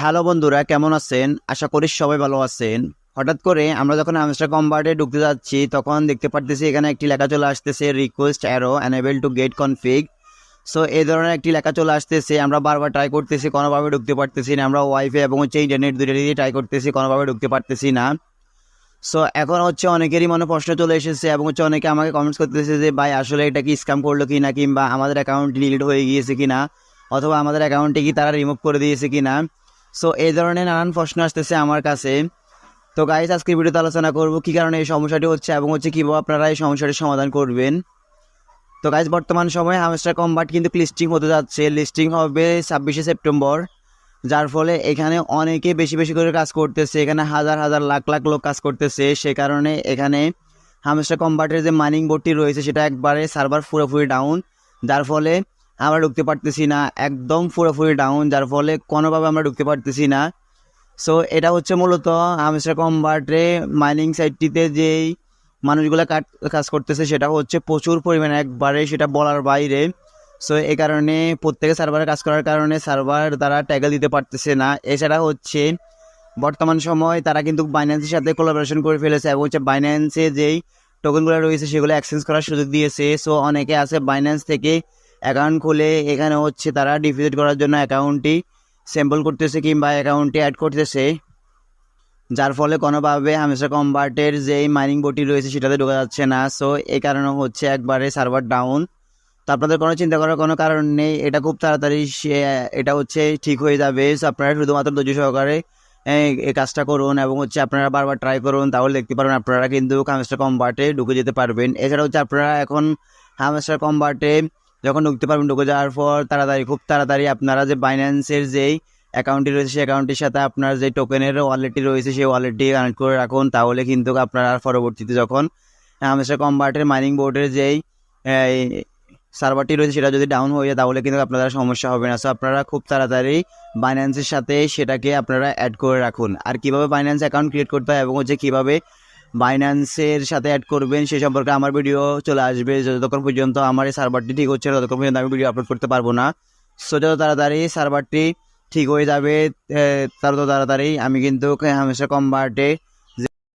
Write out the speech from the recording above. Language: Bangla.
হ্যালো বন্ধুরা, কেমন আছেন? আশা করি সবাই ভালো আছেন। হঠাৎ করে আমরা যখন হামস্টার কম্বার্টে ঢুকতে যাচ্ছি তখন দেখতে পারতেছি এখানে একটি লেখা চলে আসতেছে request arrow enable to get config. So এই ধরনের একটি লেখা চলে আসতেছে। আমরা বারবার ট্রাই করতেছি, কোনোভাবে ঢুকতে পারতেছি না। আমরা ওয়াইফাই এবং ইন্টারনেট দুটো দিয়ে ট্রাই করতেছি, কোনোভাবে ঢুকতে পারতেছি না। সো এখন অনেকেরই মনে প্রশ্ন চলে এসেছে এবং অনেকে আমাকে কমেন্টস করতেছে যে ভাই আসলে এটা কি স্ক্যাম করলো কি না, কিংবা আমাদের অ্যাকাউন্ট ডিলিট হয়ে গিয়েছে কিনা, অথবা আমাদের অ্যাকাউন্টে কি তারা রিমুভ করে দিয়েছে কিনা। সো এই ধরনের নানান প্রশ্ন আসতেছে আমার কাছে। তো গাইস, আজকে ভিডিওতে আলোচনা করব কি কারণে এই সমস্যাটি হচ্ছে এবং কীভাবে আপনারা এই সমস্যাটির সমাধান করবেন। তো গাইস, বর্তমান সময়ে হামস্টার কম্বার্ট কিন্তু লিস্টিং হতে যাচ্ছে। লিস্টিং হবে 26শে সেপ্টেম্বর, যার ফলে এখানে অনেকে বেশি বেশি করে কাজ করতেছে। এখানে হাজার হাজার লাখ লাখ লোক কাজ করতেছে। সে কারণে এখানে হামস্টার কম্বার্টের যে মাইনিং বোর্ডটি রয়েছে সেটা একবারে সার্ভার পুরোপুরি ডাউন, যার ফলে আমরা ঢুকতে পারতেছি না। একদম পুরোপুরি ডাউন, যার ফলে কোনোভাবে আমরা ঢুকতে পারতেছি না। সো এটা হচ্ছে মূলত হামস্টার কম্বার্টে মাইনিং সাইটটিতে যেই মানুষগুলো কাজ করতেছে সেটা হচ্ছে প্রচুর পরিমাণে, একবারে সেটা বলার বাইরে। সো এই কারণে প্রত্যেকে সার্ভারে কাজ করার কারণে সার্ভার তারা ট্যাগেল দিতে পারতেছে না। এছাড়া হচ্ছে বর্তমান সময় তারা কিন্তু বাইন্যান্সের সাথে কোলাবোরেশন করে ফেলেছে এবং বাইন্যান্সে যেই টোকেনগুলো রয়েছে সেগুলো এক্সচেঞ্জ করার সুযোগ দিয়েছে। সো অনেকে আছে বাইন্যান্স থেকে অ্যাকাউন্ট খুলে এখানে তারা ডিপোজিট করার জন্য অ্যাকাউন্টটি স্যাম্পল করতেছে কিংবা অ্যাকাউন্টে অ্যাড করতেছে, যার ফলে কোনোভাবে হামস্টার কম্বার্টের যেই মাইনিং বোর্ডটি রয়েছে সেটাতে ঢোকা যাচ্ছে না। সো এই কারণে একবারে সার্ভার ডাউন। তো আপনাদের কোনো চিন্তা করার কোনো কারণ নেই, এটা খুব তাড়াতাড়ি এটা ঠিক হয়ে যাবে। সো আপনারা শুধুমাত্র ধৈর্য সহকারে এই কাজটা করুন এবং আপনারা বারবার ট্রাই করুন, তাহলে দেখতে পারবেন আপনারা কিন্তু হামস্টার কম্বার্টে ঢুকে যেতে পারবেন। এছাড়া আপনারা এখন হামস্টার কম্বার্টে যখন ঢুকতে পারবেন, ঢুকে যাওয়ার পর খুব তাড়াতাড়ি আপনারা যে বাইন্যান্সের যেই অ্যাকাউন্টটি রয়েছে সেই অ্যাকাউন্টটির সাথে আপনার যে টোকেনের ওয়ালেটটি রয়েছে সেই ওয়ালেটটি কানেক্ট করে রাখুন। তাহলে কিন্তু আপনারা পরবর্তীতে যখন হামস্টার কম্বার্টের মাইনিং বোর্ডের যেই সার্ভারটি রয়েছে সেটা যদি ডাউন হয়ে যায় তাহলে কিন্তু আপনাদের সমস্যা হবে না। সো আপনারা খুব তাড়াতাড়ি বাইন্যান্সের সাথে সেটাকে আপনারা অ্যাড করে রাখুন। আর কীভাবে বাইন্যান্স অ্যাকাউন্ট ক্রিয়েট করতে হয় এবং কীভাবে বাইন্যান্সের সাথে অ্যাড করবেন সে সম্পর্কে আমার ভিডিও চলে আসবে। যতক্ষণ পর্যন্ত আমার এই সার্ভারটি ঠিক হচ্ছে ততক্ষণ পর্যন্ত আমি ভিডিও আপলোড করতে পারবো না। সো যত তাড়াতাড়ি সার্ভারটি ঠিক হয়ে যাবে তত তাড়াতাড়ি আমি কিন্তু হামেশা কম্বার্টে